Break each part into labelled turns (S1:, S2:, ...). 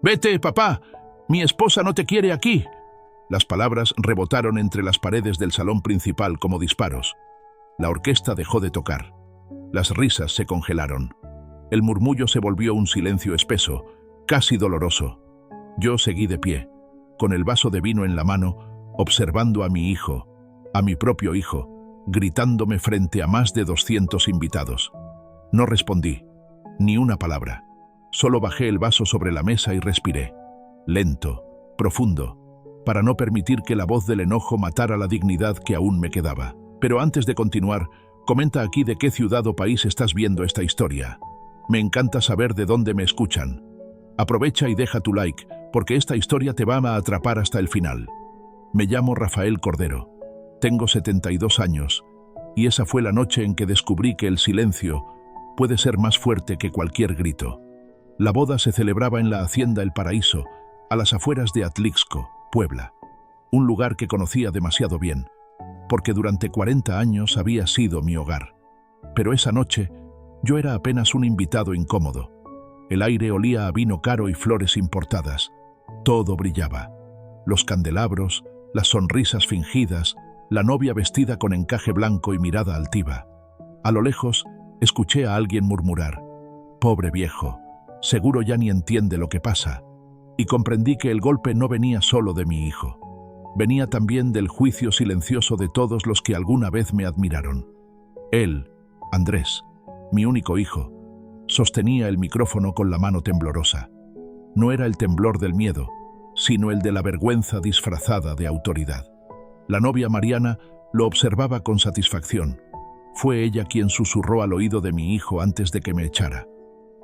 S1: Vete, papá. Mi esposa no te quiere aquí. Las palabras rebotaron entre las paredes del salón principal como disparos. La orquesta dejó de tocar. Las risas se congelaron. El murmullo se volvió un silencio espeso, casi doloroso. Yo seguí de pie, con el vaso de vino en la mano, observando a mi hijo, a mi propio hijo, gritándome frente a más de 200 invitados. No respondí, ni una palabra. Solo bajé el vaso sobre la mesa y respiré, lento, profundo, para no permitir que la voz del enojo matara la dignidad que aún me quedaba. Pero antes de continuar, comenta aquí de qué ciudad o país estás viendo esta historia. Me encanta saber de dónde me escuchan. Aprovecha y deja tu like, porque esta historia te va a atrapar hasta el final. Me llamo Rafael Cordero. Tengo 72 años, y esa fue la noche en que descubrí que el silencio puede ser más fuerte que cualquier grito. La boda se celebraba en la hacienda El Paraíso, a las afueras de Atlixco, Puebla. Un lugar que conocía demasiado bien, porque durante 40 años había sido mi hogar. Pero esa noche, yo era apenas un invitado incómodo. El aire olía a vino caro y flores importadas. Todo brillaba. Los candelabros, las sonrisas fingidas, la novia vestida con encaje blanco y mirada altiva. A lo lejos, escuché a alguien murmurar: «Pobre viejo, seguro ya ni entiende lo que pasa». Y comprendí que el golpe no venía solo de mi hijo. Venía también del juicio silencioso de todos los que alguna vez me admiraron. Él, Andrés, mi único hijo, sostenía el micrófono con la mano temblorosa. No era el temblor del miedo, sino el de la vergüenza disfrazada de autoridad. La novia Mariana lo observaba con satisfacción. Fue ella quien susurró al oído de mi hijo antes de que me echara.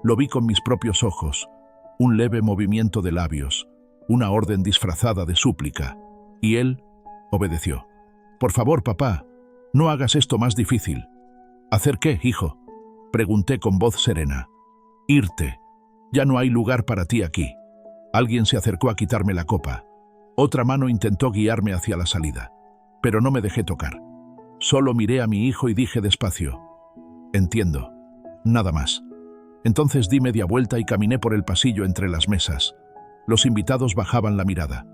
S1: Lo vi con mis propios ojos, un leve movimiento de labios, una orden disfrazada de súplica, y él obedeció. «Por favor, papá, no hagas esto más difícil». «¿Hacer qué, hijo?», pregunté con voz serena. «Irte. Ya no hay lugar para ti aquí». Alguien se acercó a quitarme la copa. Otra mano intentó guiarme hacia la salida, pero no me dejé tocar. Solo miré a mi hijo y dije despacio: «Entiendo. Nada más». Entonces di media vuelta y caminé por el pasillo entre las mesas. Los invitados bajaban la mirada.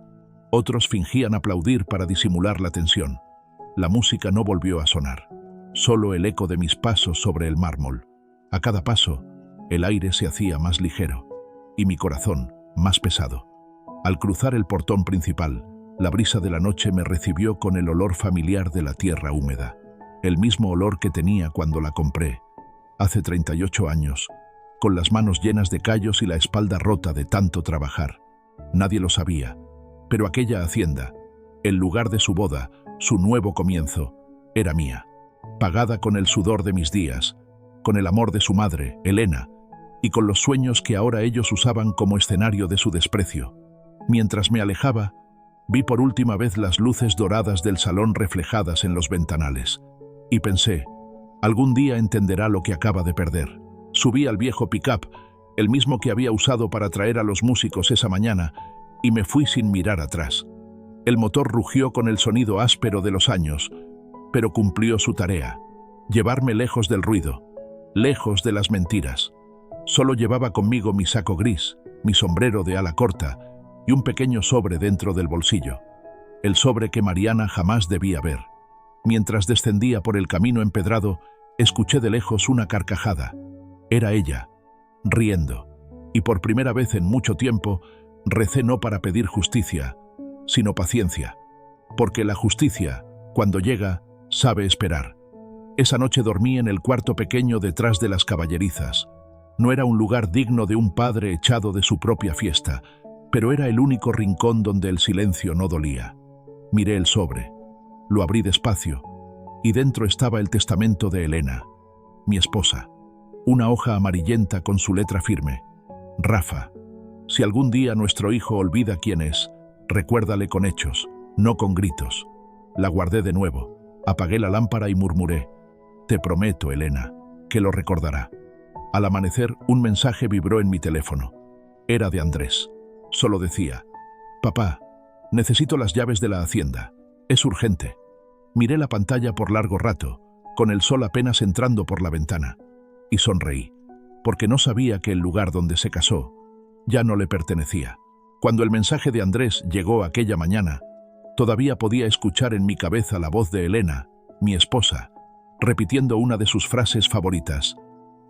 S1: Otros fingían aplaudir para disimular la tensión. La música no volvió a sonar. Solo el eco de mis pasos sobre el mármol. A cada paso, el aire se hacía más ligero y mi corazón más pesado. Al cruzar el portón principal, la brisa de la noche me recibió con el olor familiar de la tierra húmeda. El mismo olor que tenía cuando la compré, hace 38 años, con las manos llenas de callos y la espalda rota de tanto trabajar. Nadie lo sabía, pero aquella hacienda, el lugar de su boda, su nuevo comienzo, era mía, pagada con el sudor de mis días, con el amor de su madre, Elena, y con los sueños que ahora ellos usaban como escenario de su desprecio. Mientras me alejaba, vi por última vez las luces doradas del salón reflejadas en los ventanales, y pensé: algún día entenderá lo que acaba de perder. Subí al viejo pick-up, el mismo que había usado para traer a los músicos esa mañana, y me fui sin mirar atrás. El motor rugió con el sonido áspero de los años, pero cumplió su tarea: llevarme lejos del ruido, lejos de las mentiras. Solo llevaba conmigo mi saco gris, mi sombrero de ala corta y un pequeño sobre dentro del bolsillo. El sobre que Mariana jamás debía ver. Mientras descendía por el camino empedrado, escuché de lejos una carcajada. Era ella, riendo, y por primera vez en mucho tiempo recé no para pedir justicia, sino paciencia, porque la justicia, cuando llega, sabe esperar. Esa noche dormí en el cuarto pequeño detrás de las caballerizas. No era un lugar digno de un padre echado de su propia fiesta, pero era el único rincón donde el silencio no dolía. Miré el sobre, lo abrí despacio, y dentro estaba el testamento de Elena, mi esposa. Una hoja amarillenta con su letra firme: Rafa, si algún día nuestro hijo olvida quién es, recuérdale con hechos, no con gritos. La guardé de nuevo, apagué la lámpara y murmuré: te prometo, Elena, que lo recordará. Al amanecer, un mensaje vibró en mi teléfono. Era de Andrés. Solo decía: papá, necesito las llaves de la hacienda. Es urgente. Miré la pantalla por largo rato, con el sol apenas entrando por la ventana, y sonreí, porque no sabía que el lugar donde se casó Ya no le pertenecía. Cuando el mensaje de Andrés llegó aquella mañana, todavía podía escuchar en mi cabeza la voz de Elena, mi esposa, repitiendo una de sus frases favoritas.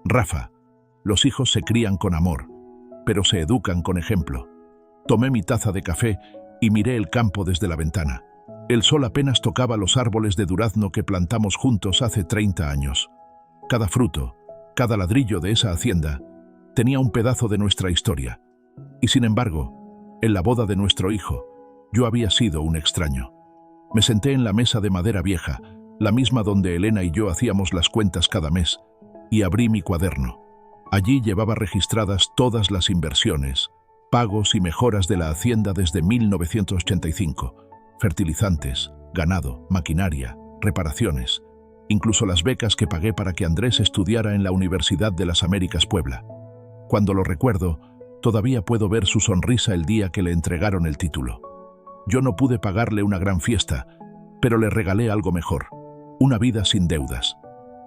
S1: Rafa, los hijos se crían con amor, pero se educan con ejemplo. Tomé mi taza de café y miré el campo desde la ventana. El sol apenas tocaba los árboles de durazno que plantamos juntos hace 30 años. Cada fruto, cada ladrillo de esa hacienda, tenía un pedazo de nuestra historia. Y sin embargo, en la boda de nuestro hijo, yo había sido un extraño. Me senté en la mesa de madera vieja, la misma donde Elena y yo hacíamos las cuentas cada mes, y abrí mi cuaderno. Allí llevaba registradas todas las inversiones, pagos y mejoras de la hacienda desde 1985, fertilizantes, ganado, maquinaria, reparaciones, incluso las becas que pagué para que Andrés estudiara en la Universidad de las Américas Puebla. Cuando lo recuerdo, todavía puedo ver su sonrisa el día que le entregaron el título. Yo no pude pagarle una gran fiesta, pero le regalé algo mejor, una vida sin deudas.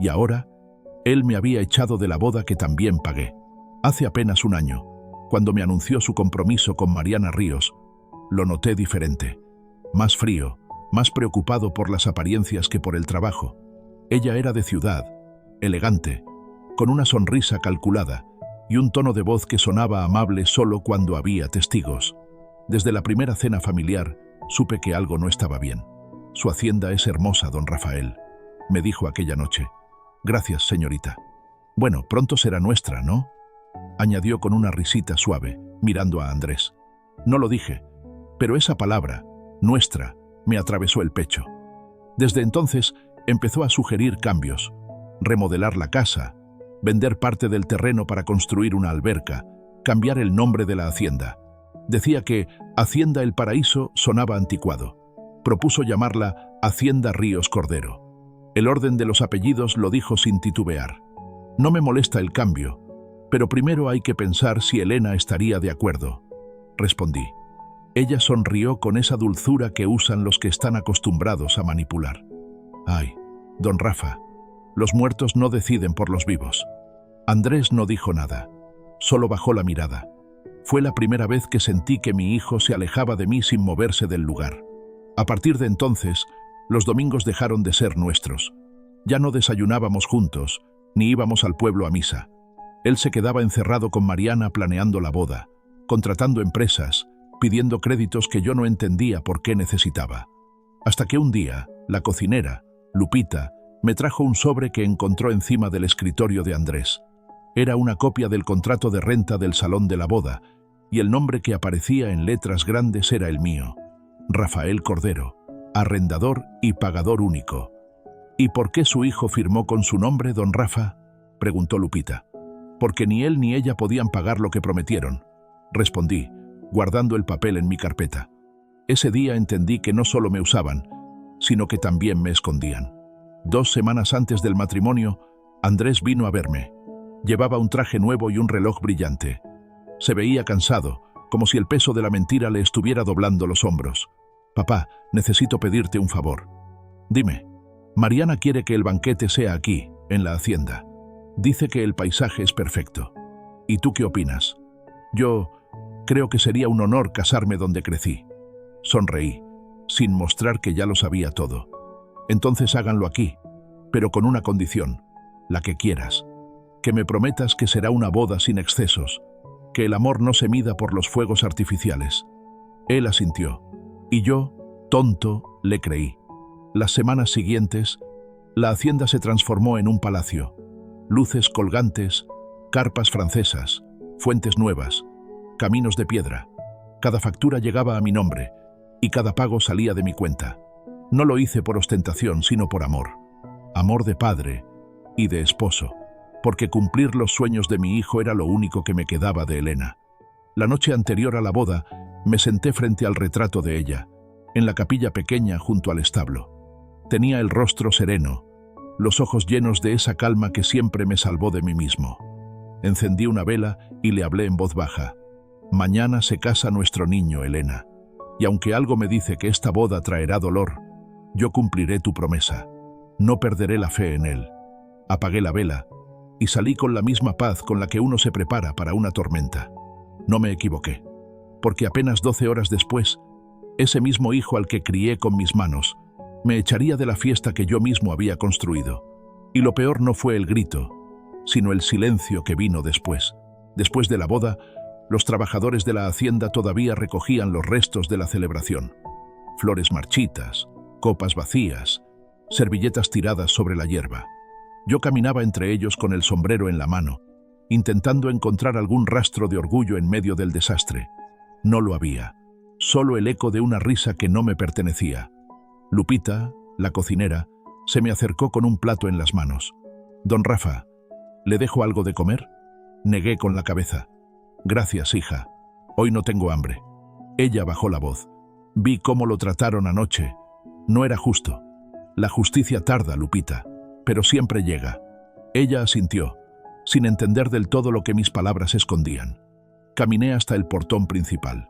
S1: Y ahora, él me había echado de la boda que también pagué. Hace apenas un año, cuando me anunció su compromiso con Mariana Ríos, lo noté diferente, más frío, más preocupado por las apariencias que por el trabajo. Ella era de ciudad, elegante, con una sonrisa calculada y un tono de voz que sonaba amable solo cuando había testigos. Desde la primera cena familiar, supe que algo no estaba bien. Su hacienda es hermosa, don Rafael, me dijo aquella noche. Gracias, señorita. Bueno, pronto será nuestra, ¿no? Añadió con una risita suave, mirando a Andrés. No lo dije, pero esa palabra, nuestra, me atravesó el pecho. Desde entonces, empezó a sugerir cambios, remodelar la casa, vender parte del terreno para construir una alberca, cambiar el nombre de la hacienda. Decía que Hacienda El Paraíso sonaba anticuado. Propuso llamarla Hacienda Ríos Cordero. El orden de los apellidos lo dijo sin titubear. No me molesta el cambio, pero primero hay que pensar si Elena estaría de acuerdo. Respondí. Ella sonrió con esa dulzura que usan los que están acostumbrados a manipular. Ay, don Rafa, los muertos no deciden por los vivos. Andrés no dijo nada, solo bajó la mirada. Fue la primera vez que sentí que mi hijo se alejaba de mí sin moverse del lugar. A partir de entonces, los domingos dejaron de ser nuestros. Ya no desayunábamos juntos, ni íbamos al pueblo a misa. Él se quedaba encerrado con Mariana planeando la boda, contratando empresas, pidiendo créditos que yo no entendía por qué necesitaba. Hasta que un día, la cocinera, Lupita, me trajo un sobre que encontró encima del escritorio de Andrés. Era una copia del contrato de renta del salón de la boda, y el nombre que aparecía en letras grandes era el mío. Rafael Cordero, arrendador y pagador único. ¿Y por qué su hijo firmó con su nombre, don Rafa?, preguntó Lupita. Porque ni él ni ella podían pagar lo que prometieron, respondí, guardando el papel en mi carpeta. Ese día entendí que no solo me usaban, sino que también me escondían. 2 semanas antes del matrimonio, Andrés vino a verme. Llevaba un traje nuevo y un reloj brillante. Se veía cansado, como si el peso de la mentira le estuviera doblando los hombros. Papá, necesito pedirte un favor. Dime, Mariana quiere que el banquete sea aquí, en la hacienda. Dice que el paisaje es perfecto. ¿Y tú qué opinas? Yo creo que sería un honor casarme donde crecí. Sonreí, sin mostrar que ya lo sabía todo. Entonces háganlo aquí, pero con una condición, la que quieras. Que me prometas que será una boda sin excesos, que el amor no se mida por los fuegos artificiales. Él asintió, y yo, tonto, le creí. Las semanas siguientes, la hacienda se transformó en un palacio. Luces colgantes, carpas francesas, fuentes nuevas, caminos de piedra. Cada factura llegaba a mi nombre, y cada pago salía de mi cuenta. No lo hice por ostentación, sino por amor. Amor de padre y de esposo, porque cumplir los sueños de mi hijo era lo único que me quedaba de Elena. La noche anterior a la boda, me senté frente al retrato de ella, en la capilla pequeña junto al establo. Tenía el rostro sereno, los ojos llenos de esa calma que siempre me salvó de mí mismo. Encendí una vela y le hablé en voz baja. Mañana se casa nuestro niño, Elena, y aunque algo me dice que esta boda traerá dolor, yo cumpliré tu promesa. No perderé la fe en él. Apagué la vela y salí con la misma paz con la que uno se prepara para una tormenta. No me equivoqué, porque apenas 12 horas después, ese mismo hijo al que crié con mis manos me echaría de la fiesta que yo mismo había construido. Y lo peor no fue el grito, sino el silencio que vino después. Después de la boda, los trabajadores de la hacienda todavía recogían los restos de la celebración. Flores marchitas, copas vacías, servilletas tiradas sobre la hierba. Yo caminaba entre ellos con el sombrero en la mano, intentando encontrar algún rastro de orgullo en medio del desastre. No lo había, solo el eco de una risa que no me pertenecía. Lupita, la cocinera, se me acercó con un plato en las manos. «Don Rafa, ¿le dejo algo de comer?» Negué con la cabeza. «Gracias, hija. Hoy no tengo hambre». Ella bajó la voz. «Vi cómo lo trataron anoche. No era justo. La justicia tarda, Lupita, pero siempre llega». Ella asintió, sin entender del todo lo que mis palabras escondían. Caminé hasta el portón principal.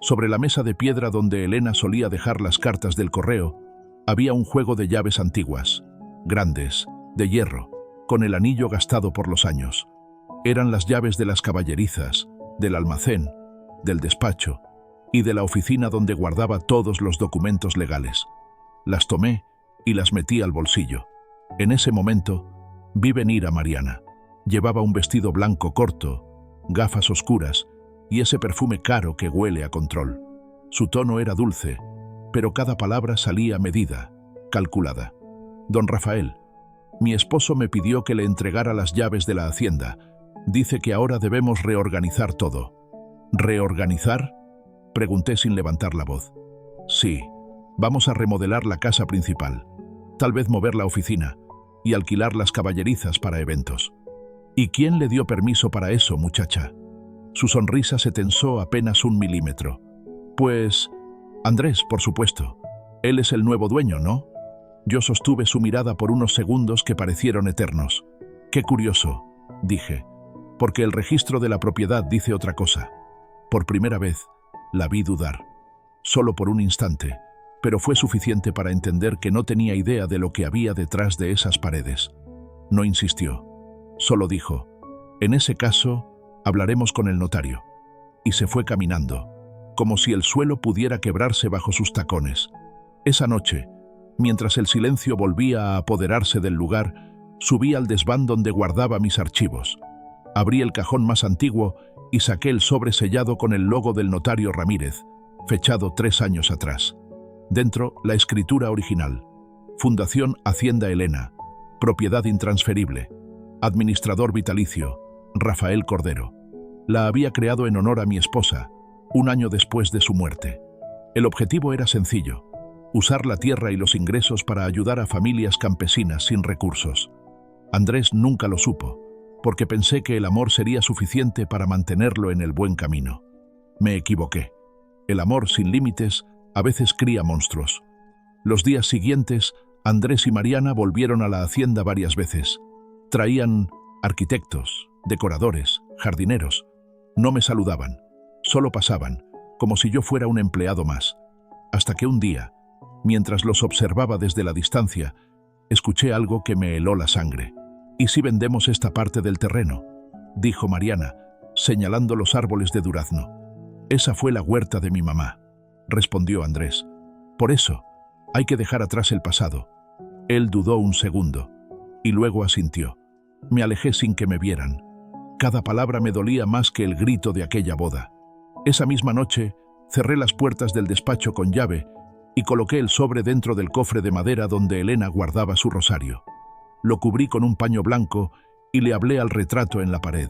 S1: Sobre la mesa de piedra donde Elena solía dejar las cartas del correo, había un juego de llaves antiguas, grandes, de hierro, con el anillo gastado por los años. Eran las llaves de las caballerizas, del almacén, del despacho y de la oficina donde guardaba todos los documentos legales. Las tomé y las metí al bolsillo. En ese momento, vi venir a Mariana. Llevaba un vestido blanco corto, gafas oscuras y ese perfume caro que huele a control. Su tono era dulce, pero cada palabra salía medida, calculada. «Don Rafael, mi esposo me pidió que le entregara las llaves de la hacienda. Dice que ahora debemos reorganizar todo». «¿Reorganizar?», pregunté sin levantar la voz. «Sí, vamos a remodelar la casa principal, tal vez mover la oficina y alquilar las caballerizas para eventos». «¿Y quién le dio permiso para eso, muchacha?». Su sonrisa se tensó apenas 1 milímetro. «Pues, Andrés, por supuesto. Él es el nuevo dueño, ¿no?». Yo sostuve su mirada por unos segundos que parecieron eternos. «Qué curioso», dije, «porque el registro de la propiedad dice otra cosa». Por primera vez, la vi dudar. Solo por un instante, pero fue suficiente para entender que no tenía idea de lo que había detrás de esas paredes. No insistió. Solo dijo: «En ese caso, hablaremos con el notario». Y se fue caminando, como si el suelo pudiera quebrarse bajo sus tacones. Esa noche, mientras el silencio volvía a apoderarse del lugar, subí al desván donde guardaba mis archivos. Abrí el cajón más antiguo y saqué el sobre sellado con el logo del notario Ramírez, fechado 3 años atrás. Dentro, la escritura original: Fundación Hacienda Elena, propiedad intransferible, administrador vitalicio, Rafael Cordero. La había creado en honor a mi esposa, 1 año después de su muerte. El objetivo era sencillo: usar la tierra y los ingresos para ayudar a familias campesinas sin recursos. Andrés nunca lo supo, porque pensé que el amor sería suficiente para mantenerlo en el buen camino. Me equivoqué. El amor sin límites a veces cría monstruos. Los días siguientes, Andrés y Mariana volvieron a la hacienda varias veces. Traían arquitectos, decoradores, jardineros. No me saludaban, solo pasaban, como si yo fuera un empleado más. Hasta que un día, mientras los observaba desde la distancia, escuché algo que me heló la sangre. «¿Y si vendemos esta parte del terreno?», dijo Mariana, señalando los árboles de durazno. «Esa fue la huerta de mi mamá», respondió Andrés. «Por eso, hay que dejar atrás el pasado». Él dudó un segundo, y luego asintió. Me alejé sin que me vieran. Cada palabra me dolía más que el grito de aquella boda. Esa misma noche, cerré las puertas del despacho con llave y coloqué el sobre dentro del cofre de madera donde Elena guardaba su rosario. Lo cubrí con un paño blanco y le hablé al retrato en la pared.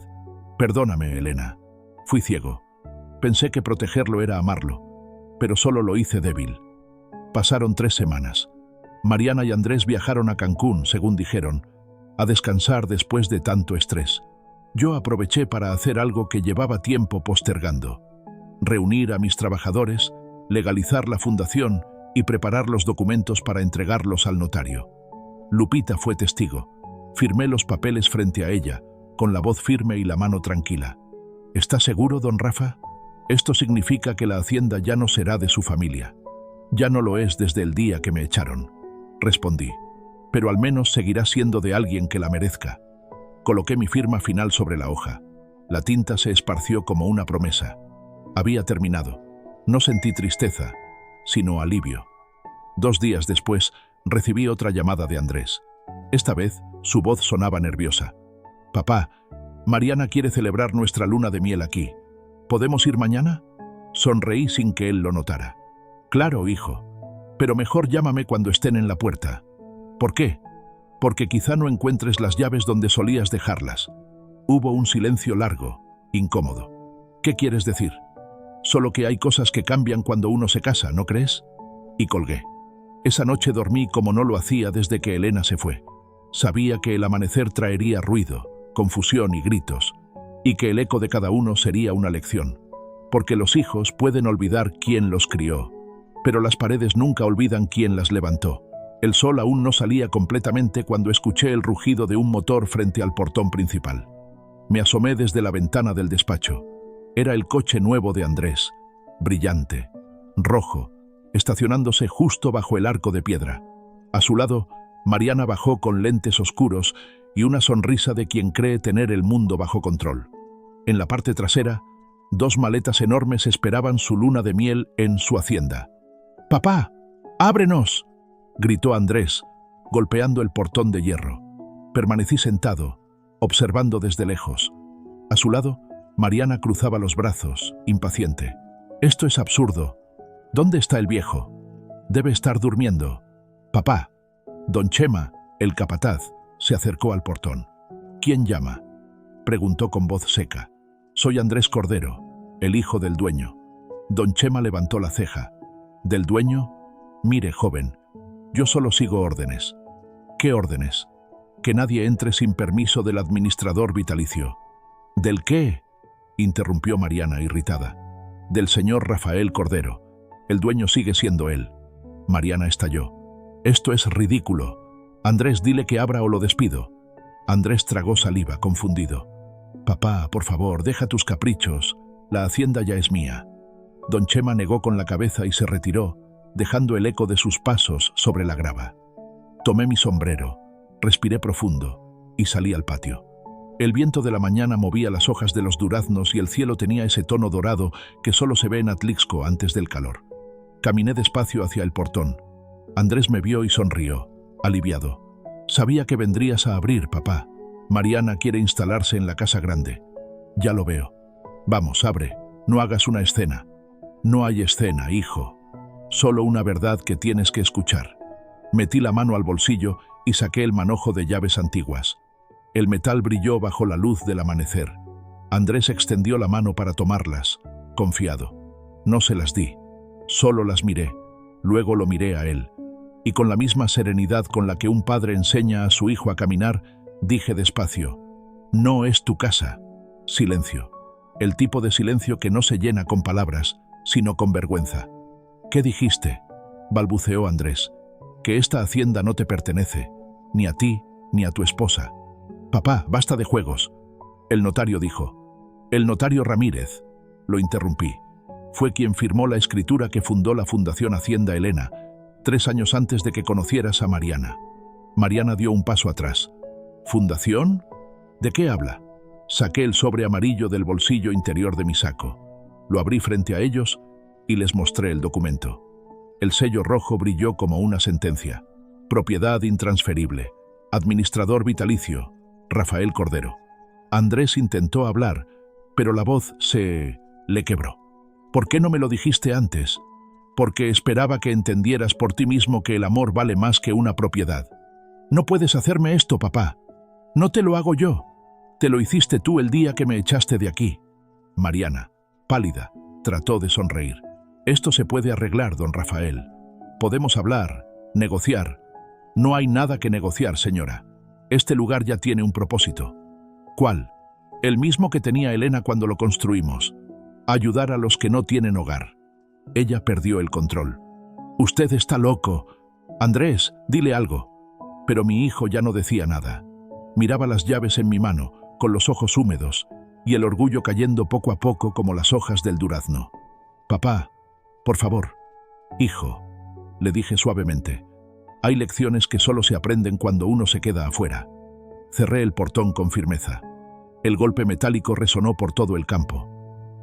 S1: «Perdóname, Elena. Fui ciego. Pensé que protegerlo era amarlo, pero solo lo hice débil». Pasaron 3 semanas. Mariana y Andrés viajaron a Cancún, según dijeron, a descansar después de tanto estrés. Yo aproveché para hacer algo que llevaba tiempo postergando: reunir a mis trabajadores, legalizar la fundación y preparar los documentos para entregarlos al notario. Lupita fue testigo. Firmé los papeles frente a ella, con la voz firme y la mano tranquila. «¿Está seguro, don Rafa? Esto significa que la hacienda ya no será de su familia». «Ya no lo es desde el día que me echaron», respondí, «pero al menos seguirá siendo de alguien que la merezca». Coloqué mi firma final sobre la hoja. La tinta se esparció como una promesa. Había terminado. No sentí tristeza, sino alivio. 2 días después, recibí otra llamada de Andrés. Esta vez, su voz sonaba nerviosa. «Papá, Mariana quiere celebrar nuestra luna de miel aquí. ¿Podemos ir mañana?» Sonreí sin que él lo notara. «Claro, hijo. Pero mejor llámame cuando estén en la puerta». «¿Por qué?» «Porque quizá no encuentres las llaves donde solías dejarlas». Hubo un silencio largo, incómodo. «¿Qué quieres decir?» «Solo que hay cosas que cambian cuando uno se casa, ¿no crees?» Y colgué. Esa noche dormí como no lo hacía desde que Elena se fue. Sabía que el amanecer traería ruido, confusión y gritos, y que el eco de cada uno sería una lección. Porque los hijos pueden olvidar quién los crió, pero las paredes nunca olvidan quién las levantó. El sol aún no salía completamente cuando escuché el rugido de un motor frente al portón principal. Me asomé desde la ventana del despacho. Era el coche nuevo de Andrés, brillante, rojo, estacionándose justo bajo el arco de piedra. A su lado, Mariana bajó con lentes oscuros y una sonrisa de quien cree tener el mundo bajo control. En la parte trasera, 2 maletas enormes esperaban su luna de miel en su hacienda. «¡Papá! ¡Ábrenos!», gritó Andrés, golpeando el portón de hierro. Permanecí sentado, observando desde lejos. A su lado, Mariana cruzaba los brazos, impaciente. «Esto es absurdo. ¿Dónde está el viejo? Debe estar durmiendo». «Papá». Don Chema, el capataz, se acercó al portón. «¿Quién llama?», preguntó con voz seca. «Soy Andrés Cordero, el hijo del dueño». Don Chema levantó la ceja. «¿Del dueño? Mire, joven, yo solo sigo órdenes». «¿Qué órdenes?». «Que nadie entre sin permiso del administrador vitalicio». «¿Del qué?», interrumpió Mariana, irritada. «Del señor Rafael Cordero. El dueño sigue siendo él». Mariana estalló. «Esto es ridículo. Andrés, dile que abra o lo despido». Andrés tragó saliva, confundido. «Papá, por favor, deja tus caprichos. La hacienda ya es mía». Don Chema negó con la cabeza y se retiró, dejando el eco de sus pasos sobre la grava. Tomé mi sombrero, respiré profundo y salí al patio. El viento de la mañana movía las hojas de los duraznos y el cielo tenía ese tono dorado que solo se ve en Atlixco antes del calor. Caminé despacio hacia el portón. Andrés me vio y sonrió, aliviado. «Sabía que vendrías a abrir, papá. Mariana quiere instalarse en la casa grande». «Ya lo veo. Vamos, abre. No hagas una escena». «No hay escena, hijo. Solo una verdad que tienes que escuchar». Metí la mano al bolsillo y saqué el manojo de llaves antiguas. El metal brilló bajo la luz del amanecer. Andrés extendió la mano para tomarlas, confiado. No se las di. Solo las miré. Luego lo miré a él. Y con la misma serenidad con la que un padre enseña a su hijo a caminar, dije despacio: «No es tu casa». Silencio. El tipo de silencio que no se llena con palabras, sino con vergüenza. «¿Qué dijiste?», balbuceó Andrés. «Que esta hacienda no te pertenece, ni a ti, ni a tu esposa». «Papá, basta de juegos». El notario dijo. «El notario Ramírez», lo interrumpí. «Fue quien firmó la escritura que fundó la Fundación Hacienda Elena, 3 años antes de que conocieras a Mariana». Mariana dio un paso atrás. «¿Fundación? ¿De qué habla?». Saqué el sobre amarillo del bolsillo interior de mi saco. Lo abrí frente a ellos y les mostré el documento. El sello rojo brilló como una sentencia. «Propiedad intransferible. Administrador vitalicio, Rafael Cordero». Andrés intentó hablar, pero la voz se le quebró. «¿Por qué no me lo dijiste antes?». «Porque esperaba que entendieras por ti mismo que el amor vale más que una propiedad». «No puedes hacerme esto, papá. No te lo hago yo. Te lo hiciste tú el día que me echaste de aquí». Mariana, pálida, trató de sonreír. «Esto se puede arreglar, don Rafael. Podemos hablar, negociar». «No hay nada que negociar, señora. Este lugar ya tiene un propósito». «¿Cuál?». «El mismo que tenía Elena cuando lo construimos. Ayudar a los que no tienen hogar». Ella perdió el control. «Usted está loco. Andrés, dile algo». Pero mi hijo ya no decía nada. Miraba las llaves en mi mano, con los ojos húmedos, y el orgullo cayendo poco a poco como las hojas del durazno. «Papá, por favor». «Hijo», le dije suavemente, «hay lecciones que solo se aprenden cuando uno se queda afuera». Cerré el portón con firmeza. El golpe metálico resonó por todo el campo.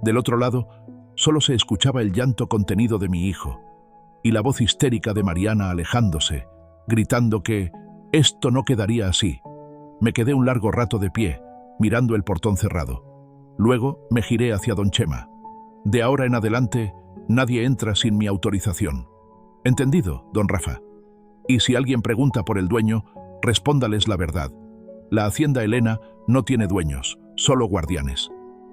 S1: Del otro lado, solo se escuchaba el llanto contenido de mi hijo y la voz histérica de Mariana alejándose, gritando que esto no quedaría así. Me quedé un largo rato de pie, mirando el portón cerrado. Luego me giré hacia don Chema. De ahora en adelante, nadie entra sin mi autorización. Entendido, don Rafa. Y si alguien pregunta por el dueño, respóndales la verdad. La hacienda Elena no tiene dueños, solo guardianes.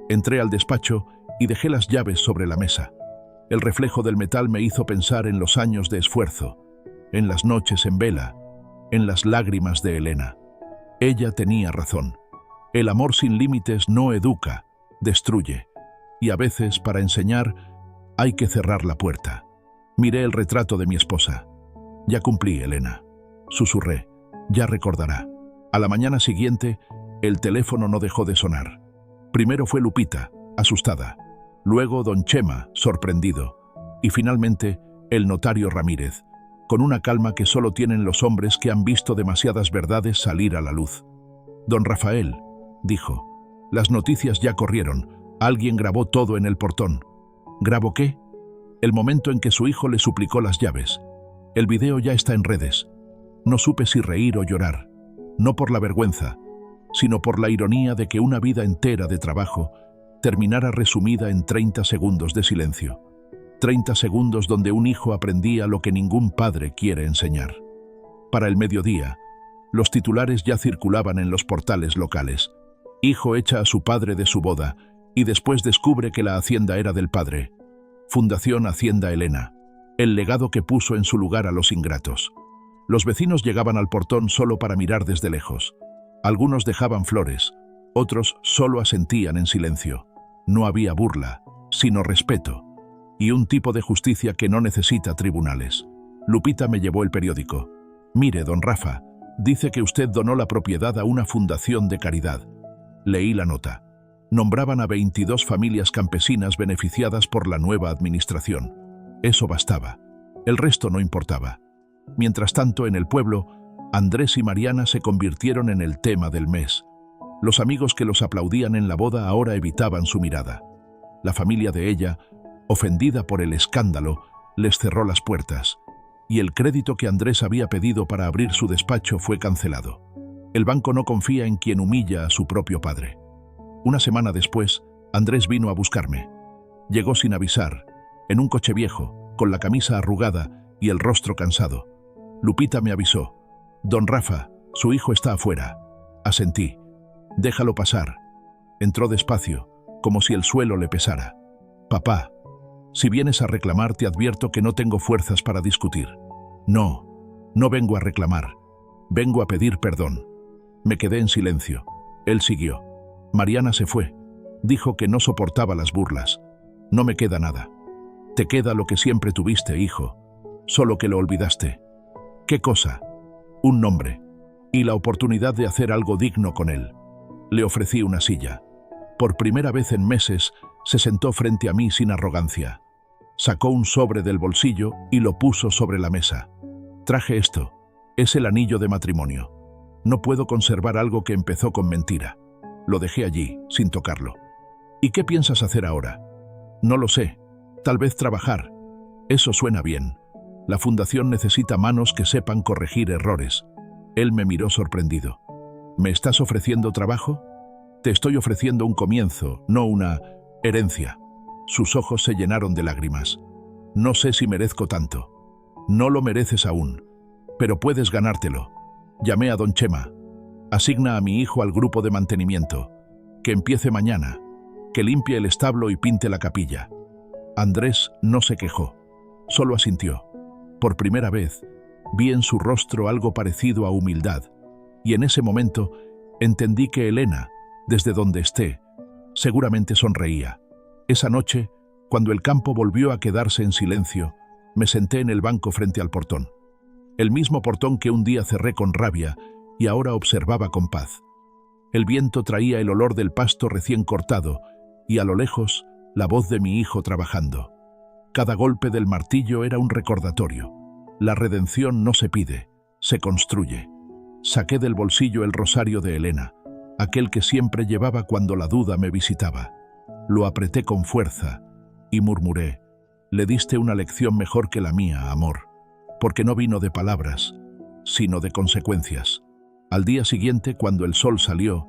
S1: Entré al despacho y dejé las llaves sobre la mesa. El reflejo del metal me hizo pensar en los años de esfuerzo, en las noches en vela, en las lágrimas de Elena. Ella tenía razón. El amor sin límites no educa, destruye. Y a veces, para enseñar, hay que cerrar la puerta. Miré el retrato de mi esposa. Ya cumplí, Elena. Susurré. Ya recordará. A la mañana siguiente, el teléfono no dejó de sonar. Primero fue Lupita, asustada. Luego don Chema, sorprendido. Y finalmente, el notario Ramírez, con una calma que solo tienen los hombres que han visto demasiadas verdades salir a la luz. Don Rafael, dijo, las noticias ya corrieron. Alguien grabó todo en el portón. ¿Grabó qué? El momento en que su hijo le suplicó las llaves. El video ya está en redes. No supe si reír o llorar. No por la vergüenza, sino por la ironía de que una vida entera de trabajo terminara resumida en 30 segundos de silencio. 30 segundos donde un hijo aprendía lo que ningún padre quiere enseñar. Para el mediodía, los titulares ya circulaban en los portales locales. Hijo echa a su padre de su boda y después descubre que la hacienda era del padre. Fundación Hacienda Elena, el legado que puso en su lugar a los ingratos. Los vecinos llegaban al portón solo para mirar desde lejos. Algunos dejaban flores, otros solo asentían en silencio. No había burla, sino respeto, y un tipo de justicia que no necesita tribunales. Lupita me llevó el periódico. Mire, don Rafa, dice que usted donó la propiedad a una fundación de caridad. Leí la nota. Nombraban a 22 familias campesinas beneficiadas por la nueva administración. Eso bastaba. El resto no importaba. Mientras tanto, en el pueblo, Andrés y Mariana se convirtieron en el tema del mes. Los amigos que los aplaudían en la boda ahora evitaban su mirada. La familia de ella, ofendida por el escándalo, les cerró las puertas, y el crédito que Andrés había pedido para abrir su despacho fue cancelado. El banco no confía en quien humilla a su propio padre. Una semana después, Andrés vino a buscarme. Llegó sin avisar, en un coche viejo, con la camisa arrugada y el rostro cansado. Lupita me avisó. Don Rafa, su hijo está afuera. Asentí. Déjalo pasar. Entró despacio, como si el suelo le pesara. Papá, si vienes a reclamar, te advierto que no tengo fuerzas para discutir. No, no vengo a reclamar. Vengo a pedir perdón. Me quedé en silencio. Él siguió. Mariana se fue. Dijo que no soportaba las burlas. No me queda nada. Te queda lo que siempre tuviste, hijo. Solo que lo olvidaste. ¿Qué cosa? Un nombre. Y la oportunidad de hacer algo digno con él. Le ofrecí una silla. Por primera vez en meses, se sentó frente a mí sin arrogancia. Sacó un sobre del bolsillo y lo puso sobre la mesa. Traje esto. Es el anillo de matrimonio. No puedo conservar algo que empezó con mentira. Lo dejé allí, sin tocarlo. ¿Y qué piensas hacer ahora? No lo sé. Tal vez trabajar. Eso suena bien. La fundación necesita manos que sepan corregir errores. Él me miró sorprendido. ¿Me estás ofreciendo trabajo? Te estoy ofreciendo un comienzo, no una herencia. Sus ojos se llenaron de lágrimas. No sé si merezco tanto. No lo mereces aún, pero puedes ganártelo. Llamé a don Chema. Asigna a mi hijo al grupo de mantenimiento. Que empiece mañana. Que limpie el establo y pinte la capilla. Andrés no se quejó. Solo asintió. Por primera vez, vi en su rostro algo parecido a humildad. Y en ese momento, entendí que Elena, desde donde esté, seguramente sonreía. Esa noche, cuando el campo volvió a quedarse en silencio, me senté en el banco frente al portón. El mismo portón que un día cerré con rabia y ahora observaba con paz. El viento traía el olor del pasto recién cortado y a lo lejos la voz de mi hijo trabajando. Cada golpe del martillo era un recordatorio. La redención no se pide, se construye. Saqué del bolsillo el rosario de Elena. aquel que siempre llevaba cuando la duda me visitaba. Lo apreté con fuerza y murmuré: «Le diste una lección mejor que la mía, amor, porque no vino de palabras, sino de consecuencias». Al día siguiente, cuando el sol salió,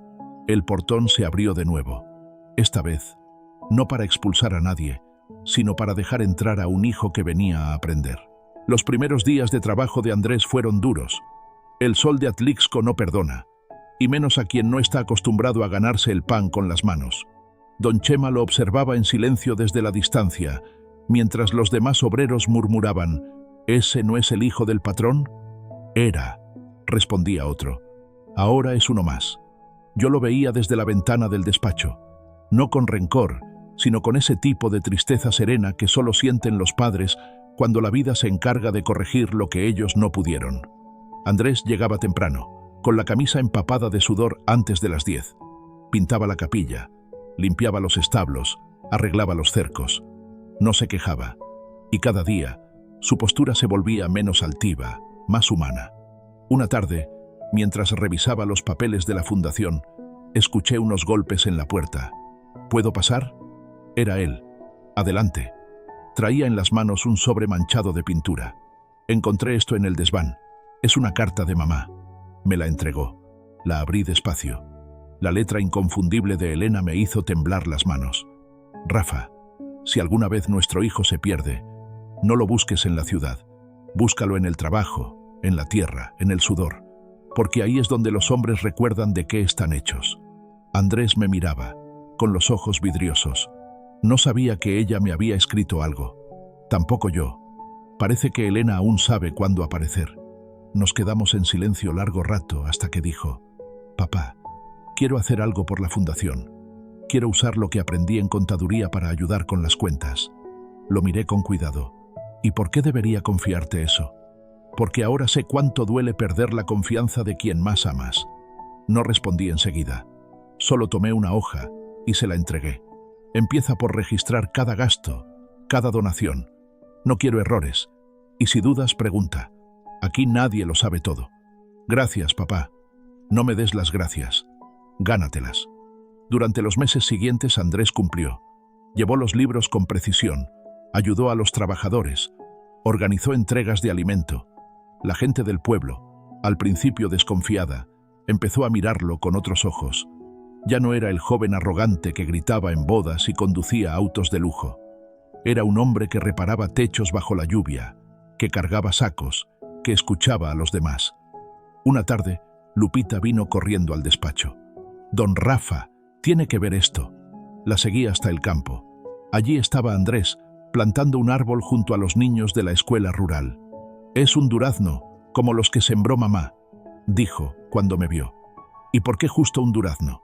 S1: el portón se abrió de nuevo. Esta vez, no para expulsar a nadie, sino para dejar entrar a un hijo que venía a aprender. Los primeros días de trabajo de Andrés fueron duros. El sol de Atlixco no perdona, y menos a quien no está acostumbrado a ganarse el pan con las manos. Don Chema lo observaba en silencio desde la distancia, mientras los demás obreros murmuraban: «¿Ese no es el hijo del patrón?». «Era», respondía otro. «Ahora es uno más». Yo lo veía desde la ventana del despacho, no con rencor, sino con ese tipo de tristeza serena que solo sienten los padres cuando la vida se encarga de corregir lo que ellos no pudieron. Andrés llegaba temprano, con la camisa empapada de sudor antes de las 10. Pintaba la capilla, limpiaba los establos, arreglaba los cercos. No se quejaba, y cada día su postura se volvía menos altiva, más humana. Una tarde, mientras revisaba los papeles de la fundación, escuché unos golpes en la puerta. «¿Puedo pasar?». Era él. «Adelante». Traía en las manos un sobre manchado de pintura. «Encontré esto en el desván. Es una carta de mamá». Me la entregó. La abrí despacio. La letra inconfundible de Elena me hizo temblar las manos. «Rafa, si alguna vez nuestro hijo se pierde, no lo busques en la ciudad. Búscalo en el trabajo, en la tierra, en el sudor, porque ahí es donde los hombres recuerdan de qué están hechos». Andrés me miraba, con los ojos vidriosos. No sabía que ella me había escrito algo. Tampoco yo. Parece que Elena aún sabe cuándo aparecer. Nos quedamos en silencio largo rato hasta que dijo: «Papá, quiero hacer algo por la fundación. Quiero usar lo que aprendí en contaduría para ayudar con las cuentas». Lo miré con cuidado. «¿Y por qué debería confiarte eso?». «Porque ahora sé cuánto duele perder la confianza de quien más amas». No respondí enseguida. Solo tomé una hoja y se la entregué. «Empieza por registrar cada gasto, cada donación. No quiero errores. Y si dudas, pregunta. Aquí nadie lo sabe todo». «Gracias, papá». «No me des las gracias. Gánatelas». Durante los meses siguientes Andrés cumplió. Llevó los libros con precisión, ayudó a los trabajadores, organizó entregas de alimento. La gente del pueblo, al principio desconfiada, empezó a mirarlo con otros ojos. Ya no era el joven arrogante que gritaba en bodas y conducía autos de lujo. Era un hombre que reparaba techos bajo la lluvia, que cargaba sacos, que escuchaba a los demás. Una tarde, Lupita vino corriendo al despacho. «Don Rafa, tiene que ver esto». La seguí hasta el campo. Allí estaba Andrés, plantando un árbol junto a los niños de la escuela rural. «Es un durazno, como los que sembró mamá», dijo cuando me vio. «¿Y por qué justo un durazno?».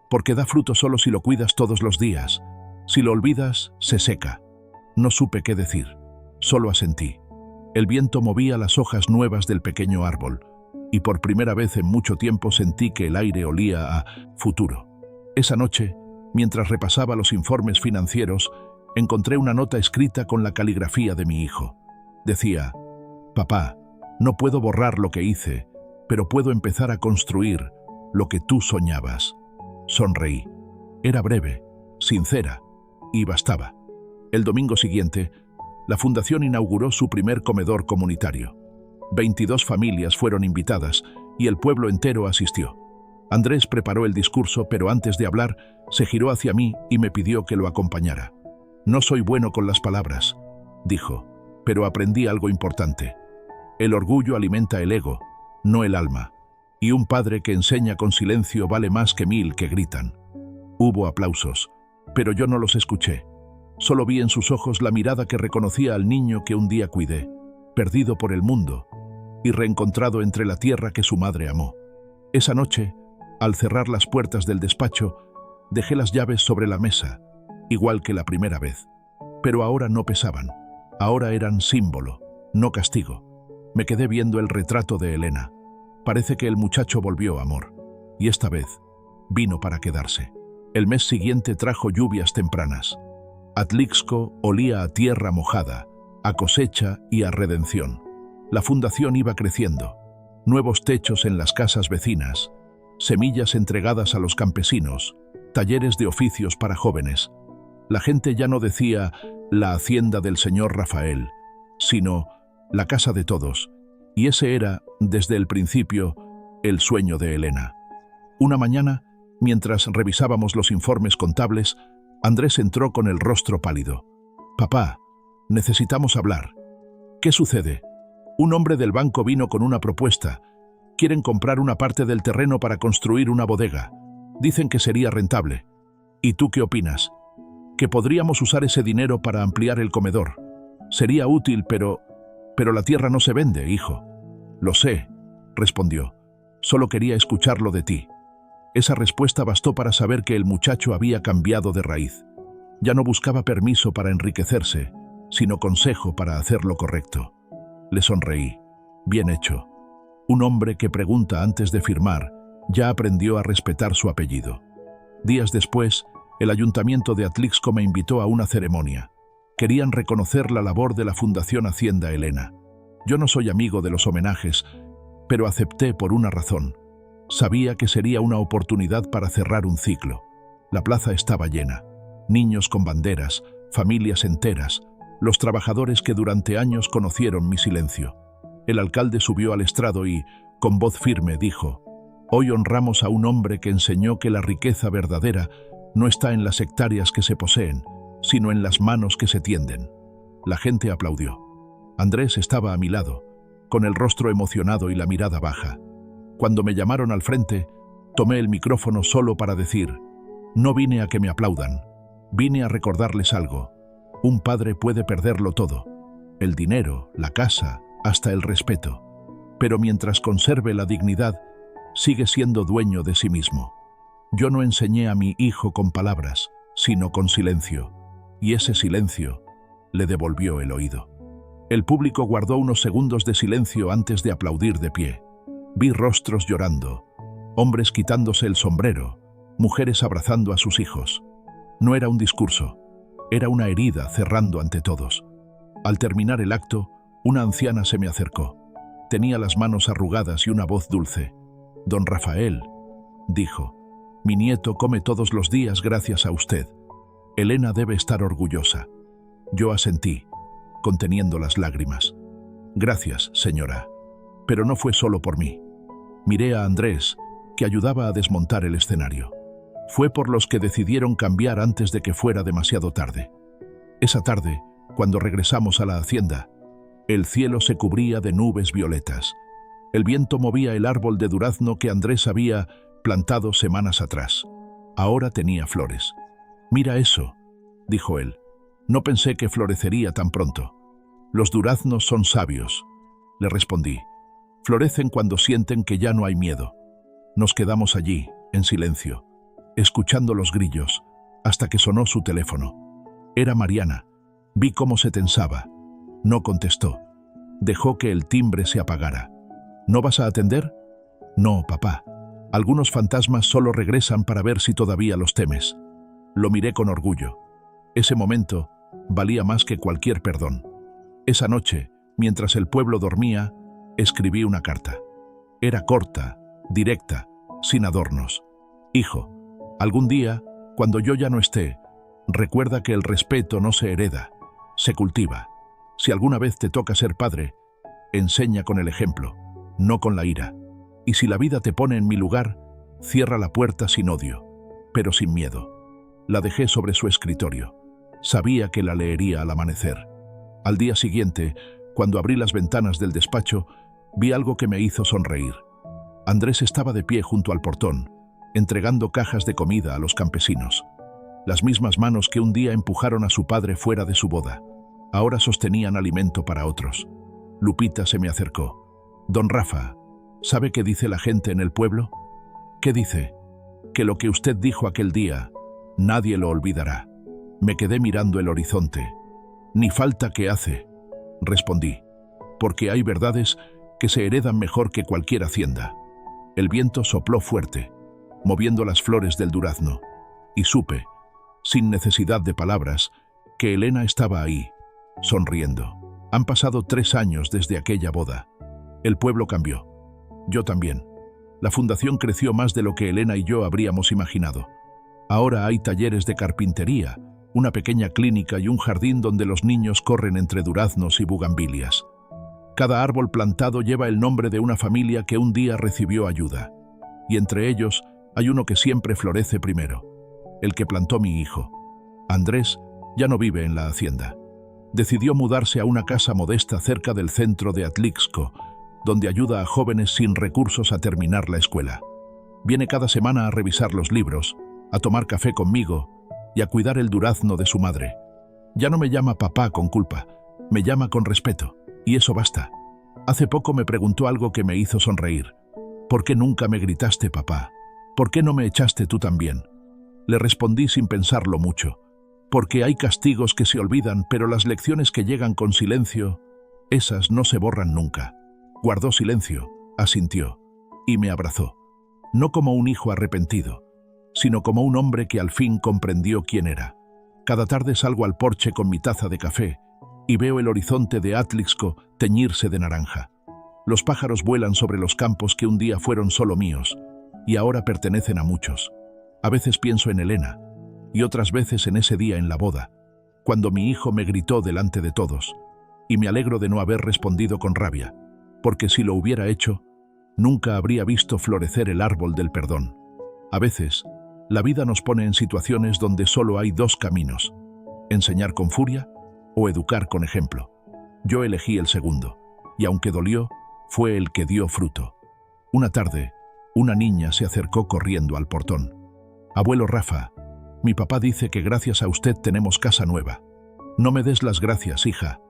S1: «Porque da fruto solo si lo cuidas todos los días. Si lo olvidas, se seca». No supe qué decir, solo asentí. El viento movía las hojas nuevas del pequeño árbol, y por primera vez en mucho tiempo sentí que el aire olía a futuro. Esa noche, mientras repasaba los informes financieros, encontré una nota escrita con la caligrafía de mi hijo. Decía: «Papá, no puedo borrar lo que hice, pero puedo empezar a construir lo que tú soñabas». Sonreí. Era breve, sincera, y bastaba. El domingo siguiente, la fundación inauguró su primer comedor comunitario. 22 familias fueron invitadas y el pueblo entero asistió. Andrés preparó el discurso, pero antes de hablar, se giró hacia mí y me pidió que lo acompañara. «No soy bueno con las palabras», dijo, «pero aprendí algo importante. El orgullo alimenta el ego, no el alma, y un padre que enseña con silencio vale más que 1000 que gritan». Hubo aplausos, pero yo no los escuché. Solo vi en sus ojos la mirada que reconocía al niño que un día cuidé, perdido por el mundo y reencontrado entre la tierra que su madre amó. Esa noche, al cerrar las puertas del despacho, dejé las llaves sobre la mesa, igual que la primera vez. Pero ahora no pesaban, ahora eran símbolo, no castigo. Me quedé viendo el retrato de Elena. Parece que el muchacho volvió, amor, y esta vez vino para quedarse. El mes siguiente trajo lluvias tempranas. Atlixco olía a tierra mojada, a cosecha y a redención. La fundación iba creciendo. Nuevos techos en las casas vecinas, semillas entregadas a los campesinos, talleres de oficios para jóvenes. La gente ya no decía la hacienda del señor Rafael, sino la casa de todos, y ese era, desde el principio, el sueño de Elena. Una mañana, mientras revisábamos los informes contables, Andrés entró con el rostro pálido. «Papá, necesitamos hablar». «¿Qué sucede?» «Un hombre del banco vino con una propuesta. Quieren comprar una parte del terreno para construir una bodega. Dicen que sería rentable. ¿Y tú qué opinas?» «Que podríamos usar ese dinero para ampliar el comedor. Sería útil, pero la tierra no se vende, hijo». «Lo sé», respondió. «Solo quería escucharlo de ti». Esa respuesta bastó para saber que el muchacho había cambiado de raíz. Ya no buscaba permiso para enriquecerse, sino consejo para hacer lo correcto. Le sonreí. Bien hecho. Un hombre que pregunta antes de firmar ya aprendió a respetar su apellido. Días después, el ayuntamiento de Atlixco me invitó a una ceremonia. Querían reconocer la labor de la Fundación Hacienda Elena. Yo no soy amigo de los homenajes, pero acepté por una razón. Sabía que sería una oportunidad para cerrar un ciclo. La plaza estaba llena. Niños con banderas, familias enteras, los trabajadores que durante años conocieron mi silencio. El alcalde subió al estrado y, con voz firme, dijo: «Hoy honramos a un hombre que enseñó que la riqueza verdadera no está en las hectáreas que se poseen, sino en las manos que se tienden». La gente aplaudió. Andrés estaba a mi lado, con el rostro emocionado y la mirada baja. Cuando me llamaron al frente, tomé el micrófono solo para decir: «No vine a que me aplaudan, vine a recordarles algo. Un padre puede perderlo todo, el dinero, la casa, hasta el respeto, pero mientras conserve la dignidad, sigue siendo dueño de sí mismo. Yo no enseñé a mi hijo con palabras, sino con silencio, y ese silencio le devolvió el oído». El público guardó unos segundos de silencio antes de aplaudir de pie. Vi rostros llorando, hombres quitándose el sombrero, mujeres abrazando a sus hijos. No era un discurso, era una herida cerrando ante todos. Al terminar el acto, una anciana se me acercó. Tenía las manos arrugadas y una voz dulce. «Don Rafael», dijo, «mi nieto come todos los días gracias a usted. Elena debe estar orgullosa». Yo asentí, conteniendo las lágrimas. «Gracias, señora». Pero no fue solo por mí. Miré a Andrés, que ayudaba a desmontar el escenario. Fue por los que decidieron cambiar antes de que fuera demasiado tarde. Esa tarde, cuando regresamos a la hacienda, el cielo se cubría de nubes violetas. El viento movía el árbol de durazno que Andrés había plantado semanas atrás. Ahora tenía flores. «Mira eso», dijo él. «No pensé que florecería tan pronto». «Los duraznos son sabios», le respondí. «Florecen cuando sienten que ya no hay miedo». Nos quedamos allí, en silencio, escuchando los grillos, hasta que sonó su teléfono. Era Mariana. Vi cómo se tensaba. No contestó. Dejó que el timbre se apagara. «¿No vas a atender?» «No, papá. Algunos fantasmas solo regresan para ver si todavía los temes». Lo miré con orgullo. Ese momento valía más que cualquier perdón. Esa noche, mientras el pueblo dormía, escribí una carta. Era corta, directa, sin adornos. «Hijo, algún día, cuando yo ya no esté, recuerda que el respeto no se hereda, se cultiva. Si alguna vez te toca ser padre, enseña con el ejemplo, no con la ira. Y si la vida te pone en mi lugar, cierra la puerta sin odio, pero sin miedo». La dejé sobre su escritorio. Sabía que la leería al amanecer. Al día siguiente, cuando abrí las ventanas del despacho, vi algo que me hizo sonreír. Andrés estaba de pie junto al portón, entregando cajas de comida a los campesinos. Las mismas manos que un día empujaron a su padre fuera de su boda, ahora sostenían alimento para otros. Lupita se me acercó. «Don Rafa, ¿sabe qué dice la gente en el pueblo?» «¿Qué dice?» «Que lo que usted dijo aquel día, nadie lo olvidará». Me quedé mirando el horizonte. «Ni falta que hace», respondí, «porque hay verdades que se heredan mejor que cualquier hacienda». El viento sopló fuerte, moviendo las flores del durazno, y supe, sin necesidad de palabras, que Elena estaba ahí, sonriendo. Han pasado 3 años desde aquella boda. El pueblo cambió. Yo también. La fundación creció más de lo que Elena y yo habríamos imaginado. Ahora hay talleres de carpintería, una pequeña clínica y un jardín donde los niños corren entre duraznos y bugambilias. Cada árbol plantado lleva el nombre de una familia que un día recibió ayuda. Y entre ellos hay uno que siempre florece primero, el que plantó mi hijo. Andrés ya no vive en la hacienda. Decidió mudarse a una casa modesta cerca del centro de Atlixco, donde ayuda a jóvenes sin recursos a terminar la escuela. Viene cada semana a revisar los libros, a tomar café conmigo y a cuidar el durazno de su madre. Ya no me llama papá con culpa, me llama con respeto, y eso basta. Hace poco me preguntó algo que me hizo sonreír. ¿Por qué nunca me gritaste, papá? ¿Por qué no me echaste tú también? Le respondí sin pensarlo mucho. Porque hay castigos que se olvidan, pero las lecciones que llegan con silencio, esas no se borran nunca. Guardó silencio, asintió, y me abrazó. No como un hijo arrepentido, sino como un hombre que al fin comprendió quién era. Cada tarde salgo al porche con mi taza de café y veo el horizonte de Atlixco teñirse de naranja. Los pájaros vuelan sobre los campos que un día fueron solo míos y ahora pertenecen a muchos. A veces pienso en Elena y otras veces en ese día en la boda, cuando mi hijo me gritó delante de todos, y me alegro de no haber respondido con rabia, porque si lo hubiera hecho, nunca habría visto florecer el árbol del perdón. A veces, la vida nos pone en situaciones donde solo hay dos caminos: enseñar con furia o educar con ejemplo. Yo elegí el segundo, y aunque dolió, fue el que dio fruto. Una tarde, una niña se acercó corriendo al portón. «Abuelo Rafa, mi papá dice que gracias a usted tenemos casa nueva». «No me des las gracias, hija»,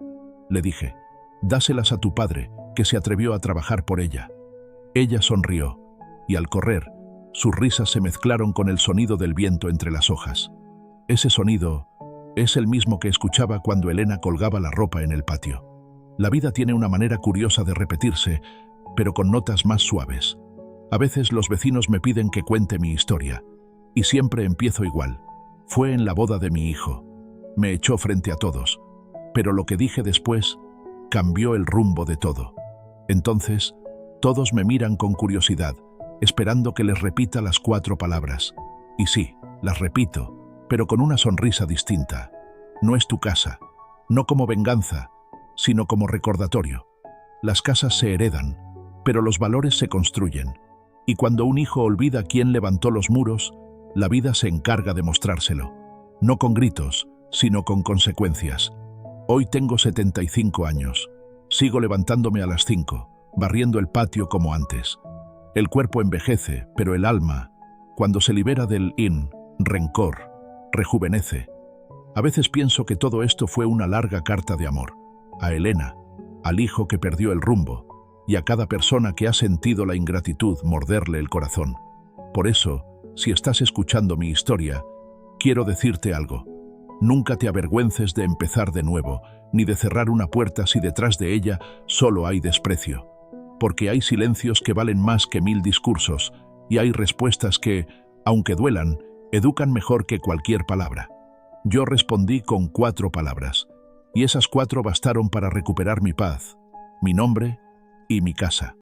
S1: le dije. «Dáselas a tu padre, que se atrevió a trabajar por ella». Ella sonrió, y al correr, sus risas se mezclaron con el sonido del viento entre las hojas. Ese sonido es el mismo que escuchaba cuando Elena colgaba la ropa en el patio. La vida tiene una manera curiosa de repetirse, pero con notas más suaves. A veces los vecinos me piden que cuente mi historia, y siempre empiezo igual. Fue en la boda de mi hijo. Me echó frente a todos, pero lo que dije después cambió el rumbo de todo. Entonces, todos me miran con curiosidad, esperando que les repita las 4 palabras. Y sí, las repito, pero con una sonrisa distinta. No es tu casa, no como venganza, sino como recordatorio. Las casas se heredan, pero los valores se construyen. Y cuando un hijo olvida quién levantó los muros, la vida se encarga de mostrárselo. No con gritos, sino con consecuencias. Hoy tengo 75 años. Sigo levantándome a las 5, barriendo el patio como antes. El cuerpo envejece, pero el alma, cuando se libera del rencor, rejuvenece. A veces pienso que todo esto fue una larga carta de amor. A Elena, al hijo que perdió el rumbo, y a cada persona que ha sentido la ingratitud morderle el corazón. Por eso, si estás escuchando mi historia, quiero decirte algo. Nunca te avergüences de empezar de nuevo, ni de cerrar una puerta si detrás de ella solo hay desprecio. Porque hay silencios que valen más que 1000 discursos, y hay respuestas que, aunque duelan, educan mejor que cualquier palabra. Yo respondí con 4 palabras, y esas 4 bastaron para recuperar mi paz, mi nombre y mi casa.